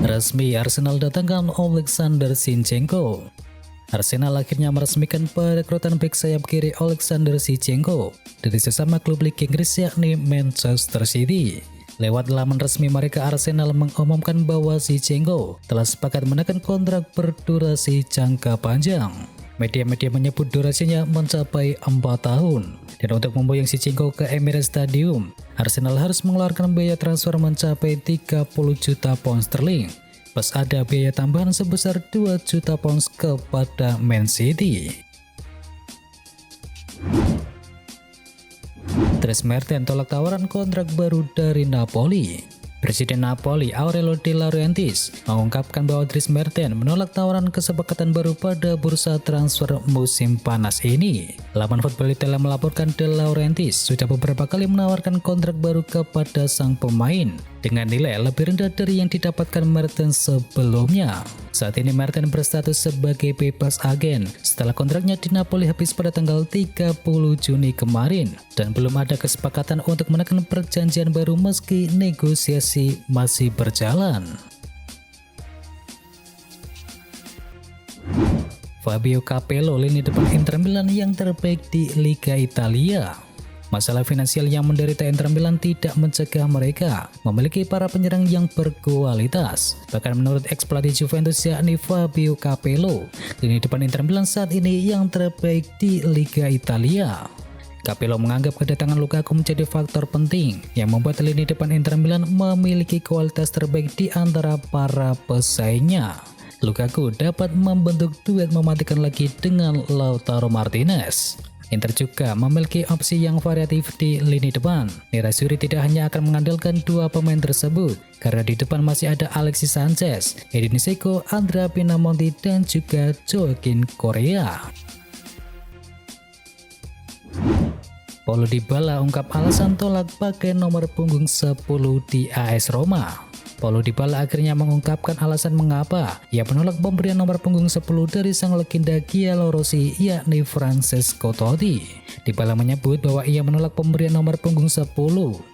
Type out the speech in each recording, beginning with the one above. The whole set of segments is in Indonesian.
Resmi Arsenal datangkan Alexander Zinchenko. Arsenal akhirnya meresmikan perekrutan bek sayap kiri Alexander Zinchenko dari sesama klub Liga Inggris yakni Manchester City. Lewat laman resmi mereka, Arsenal mengumumkan bahwa Zinchenko telah sepakat menekan kontrak berdurasi jangka panjang. Media-media menyebut durasinya mencapai 4 tahun. Dan untuk memboyong Zinchenko ke Emirates Stadium, Arsenal harus mengeluarkan biaya transfer mencapai 30 juta pound sterling. Plus ada biaya tambahan sebesar 2 juta pounds kepada Man City. Dries Mertens tolak tawaran kontrak baru dari Napoli. Presiden Napoli Aurelio De Laurentiis mengungkapkan bahwa Dries Mertens menolak tawaran kesepakatan baru pada bursa transfer musim panas ini. Laman Football Italia melaporkan De Laurentiis sudah beberapa kali menawarkan kontrak baru kepada sang pemain dengan nilai lebih rendah dari yang didapatkan Mertens sebelumnya. Saat ini Mertens berstatus sebagai bebas agen setelah kontraknya di Napoli habis pada tanggal 30 Juni kemarin dan belum ada kesepakatan untuk menekan perjanjian baru meski negosiasi masih berjalan. Fabio Capello, lini depan Inter Milan yang terbaik di Liga Italia. Masalah finansial yang menderita Inter Milan tidak mencegah mereka memiliki para penyerang yang berkualitas. Bahkan menurut ex-pelatih Juventus yakni Fabio Capello, lini depan Inter Milan saat ini yang terbaik di Liga Italia. Capello menganggap kedatangan Lukaku menjadi faktor penting yang membuat lini depan Inter Milan memiliki kualitas terbaik di antara para pesaingnya. Lukaku dapat membentuk duet mematikan lagi dengan Lautaro Martinez. Inter juga memiliki opsi yang variatif di lini depan. Nerazzurri tidak hanya akan mengandalkan dua pemain tersebut, karena di depan masih ada Alexis Sanchez, Edin Dzeko, Andrea Pinamonti, dan juga Joaquin Correa. Paulo Dybala ungkap alasan tolak pakai nomor punggung 10 di AS Roma. Paulo Dybala akhirnya mengungkapkan alasan mengapa ia menolak pemberian nomor punggung 10 dari sang legenda Giallorossi yakni Francesco Totti. Dybala menyebut bahwa ia menolak pemberian nomor punggung 10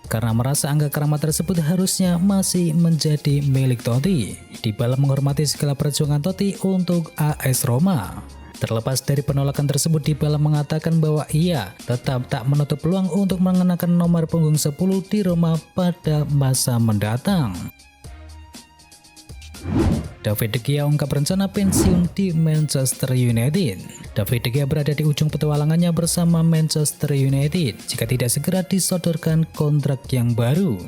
karena merasa angka keramat tersebut harusnya masih menjadi milik Totti. Dybala menghormati segala perjuangan Totti untuk AS Roma. Terlepas dari penolakan tersebut, Dybala mengatakan bahwa ia tetap tak menutup peluang untuk mengenakan nomor punggung 10 di Roma pada masa mendatang. David De Gea ungkap rencana pensiun di Manchester United. David De Gea berada di ujung petualangannya bersama Manchester United jika tidak segera disodorkan kontrak yang baru.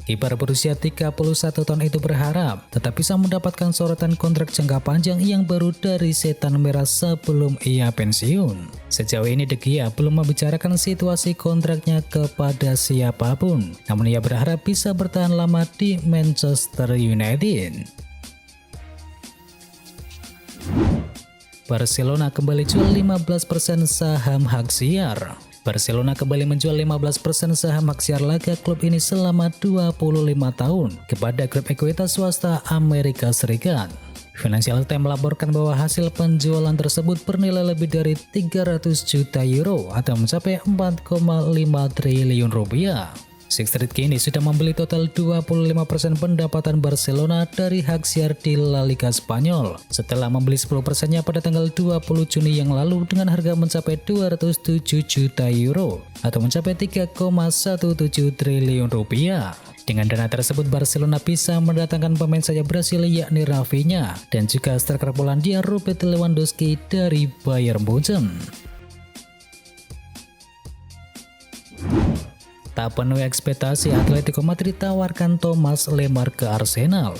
Kiper berusia 31 tahun itu berharap tetap bisa mendapatkan sorotan kontrak jangka panjang yang baru dari Setan Merah sebelum ia pensiun. Sejauh ini De Gea belum membicarakan situasi kontraknya kepada siapapun, namun ia berharap bisa bertahan lama di Manchester United. Barcelona kembali jual 15% saham hak siar. Barcelona kembali menjual 15% saham hak siar laga klub ini selama 25 tahun kepada grup ekuitas swasta Amerika Serikat. Financial Times melaporkan bahwa hasil penjualan tersebut bernilai lebih dari 300 juta euro atau mencapai 4,5 triliun rupiah. Sixth Street kini sudah membeli total 25% pendapatan Barcelona dari hak siar di La Liga Spanyol setelah membeli 10%-nya pada tanggal 20 Juni yang lalu dengan harga mencapai 207 juta euro atau mencapai 3,17 triliun rupiah. Dengan dana tersebut, Barcelona bisa mendatangkan pemain sayap Brasil yakni Rafinha dan juga striker Polandia Robert Lewandowski dari Bayern Munchen. Tak penuhi ekspektasi, Atletico Madrid tawarkan Thomas Lemar ke Arsenal.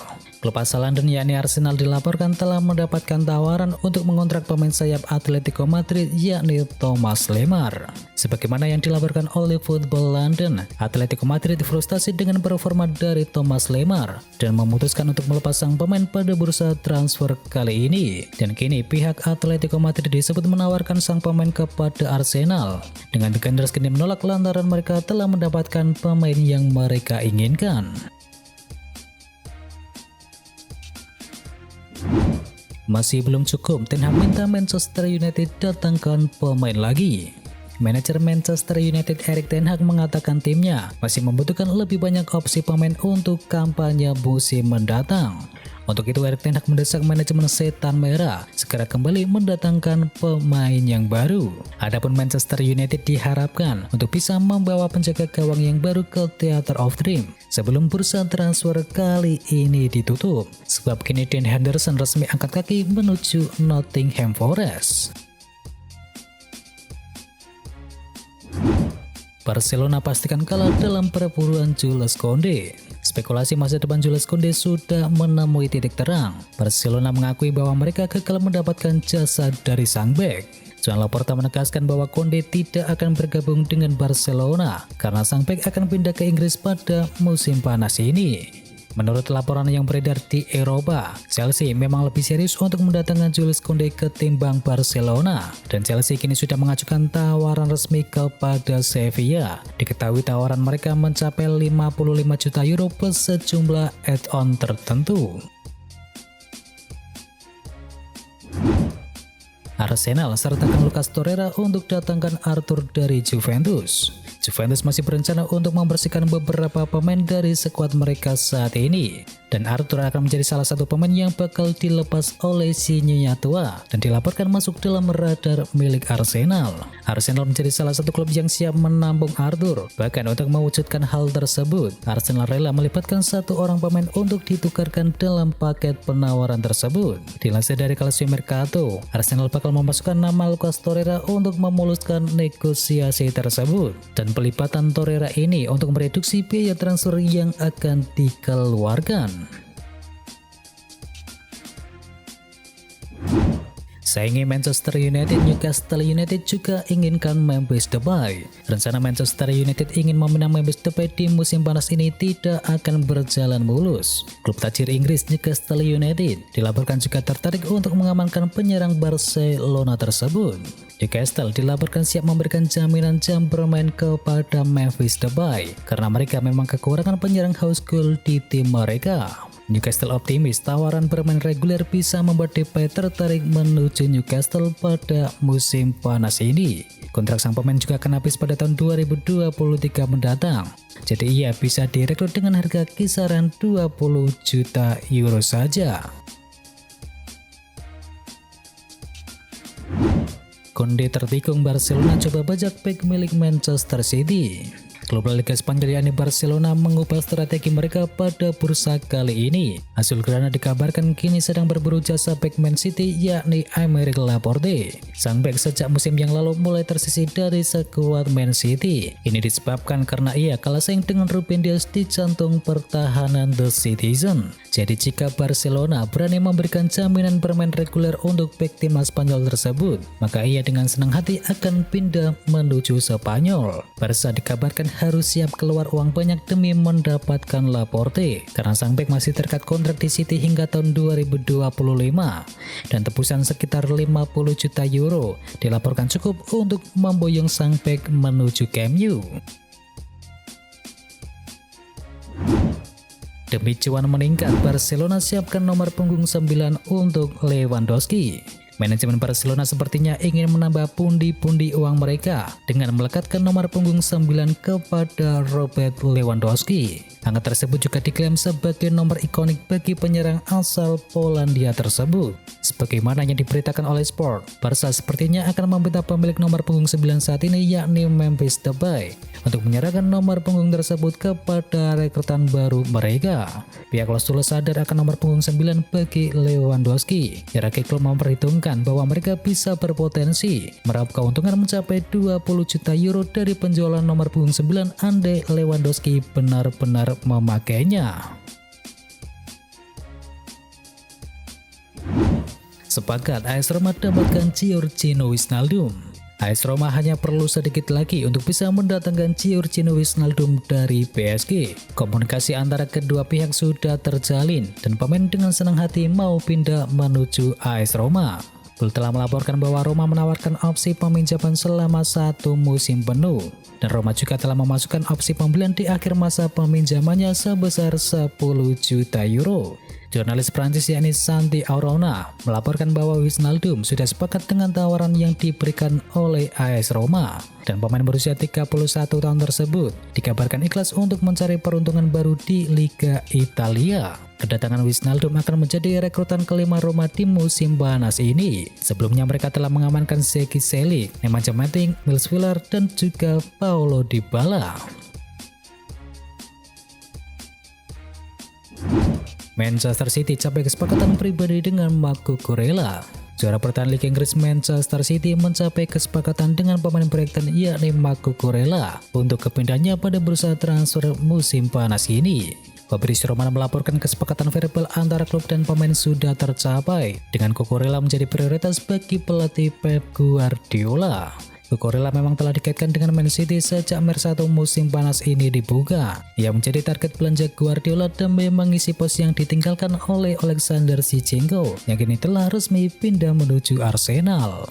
Klub asal London yakni Arsenal dilaporkan telah mendapatkan tawaran untuk mengontrak pemain sayap Atletico Madrid yakni Thomas Lemar. Sebagaimana yang dilaporkan oleh Football London, Atletico Madrid frustasi dengan performa dari Thomas Lemar dan memutuskan untuk melepas sang pemain pada bursa transfer kali ini. Dan kini pihak Atletico Madrid disebut menawarkan sang pemain kepada Arsenal. Dengan tegas kini menolak lantaran mereka telah mendapatkan pemain yang mereka inginkan. Masih belum cukup, Ten Hag minta Manchester United datangkan pemain lagi. Manajer Manchester United Erik ten Hag mengatakan timnya masih membutuhkan lebih banyak opsi pemain untuk kampanye musim mendatang. Untuk itu Erik Ten Hag mendesak manajemen Setan Merah segera kembali mendatangkan pemain yang baru. Adapun Manchester United diharapkan untuk bisa membawa penjaga gawang yang baru ke Theatre of Dream sebelum bursa transfer kali ini ditutup, sebab kini Dean Henderson resmi angkat kaki menuju Nottingham Forest. Barcelona pastikan kalah dalam perburuan Jules Koundé. Spekulasi masa depan Jules Koundé sudah menemui titik terang. Barcelona mengakui bahwa mereka gagal mendapatkan jasa dari sang bek. Joan Laporta menegaskan bahwa Koundé tidak akan bergabung dengan Barcelona karena sang bek akan pindah ke Inggris pada musim panas ini. Menurut laporan yang beredar di Eropa, Chelsea memang lebih serius untuk mendatangkan Jules Koundé ketimbang Barcelona, dan Chelsea kini sudah mengajukan tawaran resmi kepada Sevilla. Diketahui tawaran mereka mencapai 55 juta euro plus sejumlah add-on tertentu. Arsenal sertakan Lucas Torreira untuk datangkan Arthur dari Juventus. Juventus masih berencana untuk membersihkan beberapa pemain dari skuad mereka saat ini, dan Arthur akan menjadi salah satu pemain yang bakal dilepas oleh si Nyonya tua dan dilaporkan masuk dalam radar milik Arsenal. Arsenal menjadi salah satu klub yang siap menampung Arthur. Bahkan untuk mewujudkan hal tersebut, Arsenal rela melibatkan satu orang pemain untuk ditukarkan dalam paket penawaran tersebut. Dilansir dari Calcio Mercato, Arsenal bakal memasukkan nama Lucas Torreira untuk memuluskan negosiasi tersebut, dan pelibatan Torreira ini untuk mereduksi biaya transfer yang akan dikeluarkan. Saingi Manchester United, Newcastle United juga inginkan Memphis Depay. Rencana Manchester United ingin meminang Memphis Depay di musim panas ini tidak akan berjalan mulus. Klub tajir Inggris Newcastle United dilaporkan juga tertarik untuk mengamankan penyerang Barcelona tersebut. Newcastle dilaporkan siap memberikan jaminan jam bermain kepada Memphis Depay karena mereka memang kekurangan penyerang house goal di tim mereka. Newcastle optimis tawaran bermain reguler bisa membuat Depay tertarik menuju Newcastle pada musim panas ini. Kontrak sang pemain juga akan habis pada tahun 2023 mendatang. Jadi ia bisa direkrut dengan harga kisaran 20 juta euro saja. Koundé tertikung, Barcelona coba bajak bek milik Manchester City. Klub La Liga Spanyol yakni Barcelona mengubah strategi mereka pada bursa kali ini. Azulgrana dikabarkan kini sedang berburu jasa bek Man City yakni Aymeric Laporte. Sang bek sejak musim yang lalu mulai tersisih dari skuad Man City. Ini disebabkan karena ia kalah saing dengan Ruben Dias di jantung pertahanan The Citizen. Jadi jika Barcelona berani memberikan jaminan bermain reguler untuk bek timnas Spanyol tersebut, maka ia dengan senang hati akan pindah menuju Spanyol. Barca dikabarkan harus siap keluar uang banyak demi mendapatkan Laporte karena sang bek masih terikat kontrak di City hingga tahun 2025, dan tebusan sekitar 50 juta euro dilaporkan cukup untuk memboyong sang bek menuju Camp Nou. Demi cuan meningkat, Barcelona siapkan nomor punggung 9 untuk Lewandowski. Manajemen Barcelona sepertinya ingin menambah pundi-pundi uang mereka dengan melekatkan nomor punggung 9 kepada Robert Lewandowski. Angka tersebut juga diklaim sebagai nomor ikonik bagi penyerang asal Polandia tersebut. Sebagaimana yang diberitakan oleh Sport, Barca sepertinya akan meminta pemilik nomor punggung 9 saat ini yakni Memphis Depay untuk menyerahkan nomor punggung tersebut kepada rekrutan baru mereka. Pihak Los Angeles sadar akan nomor punggung 9 bagi Lewandowski. Iraki klub memperhitungkan bahwa mereka bisa berpotensi meraup keuntungan mencapai 20 juta euro dari penjualan nomor punggung 9 andai Lewandowski benar-benar memakainya. Sepakat AS Roma dapatkan Giorgino Wijnaldum. AS Roma hanya perlu sedikit lagi untuk bisa mendatangkan Giorgino Wijnaldum dari PSG. Komunikasi antara kedua pihak sudah terjalin dan pemain dengan senang hati mau pindah menuju AS Roma. Gol telah melaporkan bahwa Roma menawarkan opsi peminjaman selama 1 musim penuh, dan Roma juga telah memasukkan opsi pembelian di akhir masa peminjamannya sebesar 10 juta euro. Jurnalis Prancis yakni Santi Aurona melaporkan bahwa Wijnaldum sudah sepakat dengan tawaran yang diberikan oleh AS Roma, dan pemain berusia 31 tahun tersebut dikabarkan ikhlas untuk mencari peruntungan baru di Liga Italia. Kedatangan Wijnaldum akan menjadi rekrutan kelima Roma di musim panas ini. Sebelumnya mereka telah mengamankan Zeki Celik, Nemanja Matic, Nils Willer, dan juga Paulo Dybala. Manchester City capai kesepakatan pribadi dengan Marco Kurela. Juara bertahan Liga Inggris Manchester City mencapai kesepakatan dengan pemain Brighton yakni Marco Kurela untuk kepindahannya pada bursa transfer musim panas ini. Fabrizio Romano melaporkan kesepakatan verbal antara klub dan pemain sudah tercapai dengan Cucurella menjadi prioritas bagi pelatih Pep Guardiola. Cucurella memang telah dikaitkan dengan Man City sejak Maret 1 musim panas ini dibuka. Ia menjadi target belanja Guardiola dan mengisi pos yang ditinggalkan oleh Alexander Zinchenko yang kini telah resmi pindah menuju Arsenal.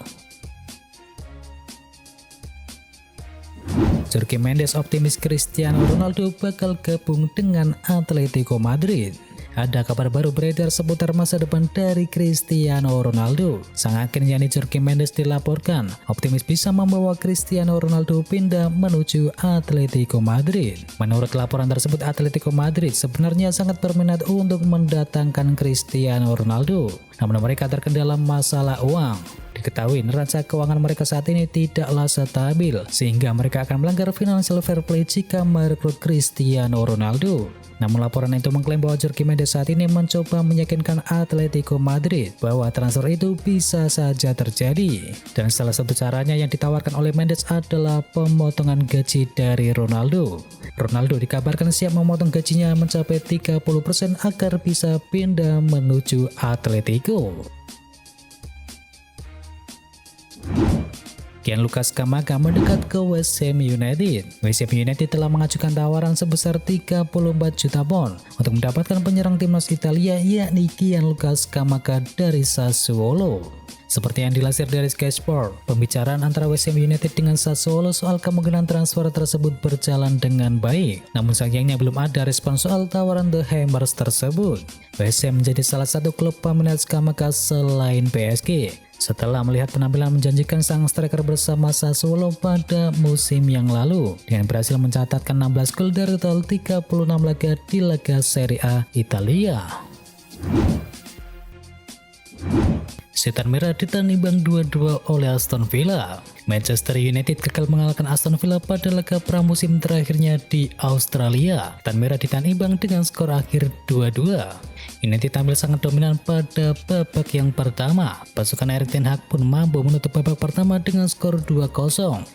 Jorge Mendes optimis Cristiano Ronaldo bakal gabung dengan Atletico Madrid. Ada kabar baru beredar seputar masa depan dari Cristiano Ronaldo. Sang agen yakni Jorge Mendes dilaporkan optimis bisa membawa Cristiano Ronaldo pindah menuju Atletico Madrid. Menurut laporan tersebut, Atletico Madrid sebenarnya sangat berminat untuk mendatangkan Cristiano Ronaldo, namun mereka terkendala masalah uang. Diketahui neraca keuangan mereka saat ini tidaklah stabil, sehingga mereka akan melanggar financial fair play jika merekrut Cristiano Ronaldo. Namun laporan itu mengklaim bahwa Jorge Mendes saat ini mencoba meyakinkan Atletico Madrid bahwa transfer itu bisa saja terjadi. Dan salah satu caranya yang ditawarkan oleh Mendes adalah pemotongan gaji dari Ronaldo. Ronaldo dikabarkan siap memotong gajinya mencapai 30% agar bisa pindah menuju Atletico. Gianluca Scamacca mendekat ke West Ham United. West Ham United telah mengajukan tawaran sebesar 34 juta pound untuk mendapatkan penyerang timnas Italia yakni Gianluca Scamacca dari Sassuolo. Seperti yang dilansir dari Sky Sport, pembicaraan antara West Ham United dengan Sassuolo soal kemungkinan transfer tersebut berjalan dengan baik. Namun sayangnya belum ada respon soal tawaran The Hammers tersebut. West Ham menjadi salah satu klub peminat Scamacca selain PSG. Setelah melihat penampilan menjanjikan sang striker bersama Sassuolo pada musim yang lalu, dengan berhasil mencatatkan 16 gol dari total 36 laga di Liga Serie A Italia. Setan Merah ditahan imbang 2-2 oleh Aston Villa. Manchester United gagal mengalahkan Aston Villa pada laga pramusim terakhirnya di Australia. Setan Merah ditahan imbang dengan skor akhir 2-2. United tampil sangat dominan pada babak yang pertama. Pasukan Erik ten Hag pun mampu menutup babak pertama dengan skor 2-0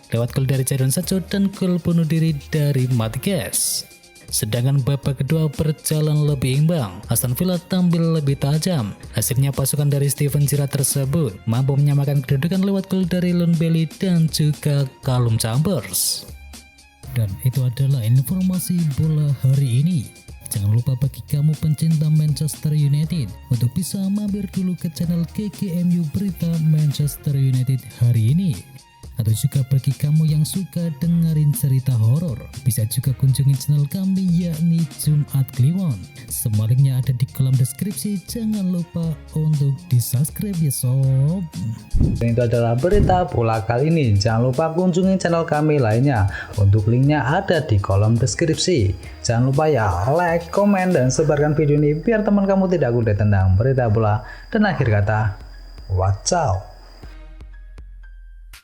lewat gol dari Jadon Sancho dan gol bunuh diri dari Matheus. Sedangkan babak kedua berjalan lebih imbang. Aston Villa tampil lebih tajam. Hasilnya pasukan dari Steven Gerrard tersebut mampu menyamakan kedudukan lewat gol dari Leon Bailey dan juga Callum Chambers. Dan itu adalah informasi bola hari ini. Jangan lupa bagi kamu pencinta Manchester United untuk bisa mampir dulu ke channel GGMU Berita Manchester United hari ini. Atau juga bagi kamu yang suka dengerin cerita horor, bisa juga kunjungi channel kami yakni Jumat Kliwon. Semua linknya ada di kolom deskripsi, jangan lupa untuk di subscribe ya sob. Dan itu adalah berita bola kali ini. Jangan lupa kunjungi channel kami lainnya. Untuk linknya ada di kolom deskripsi. Jangan lupa ya like, komen, dan sebarkan video ini biar teman kamu tidak update tentang berita bola. Dan akhir kata, watch out.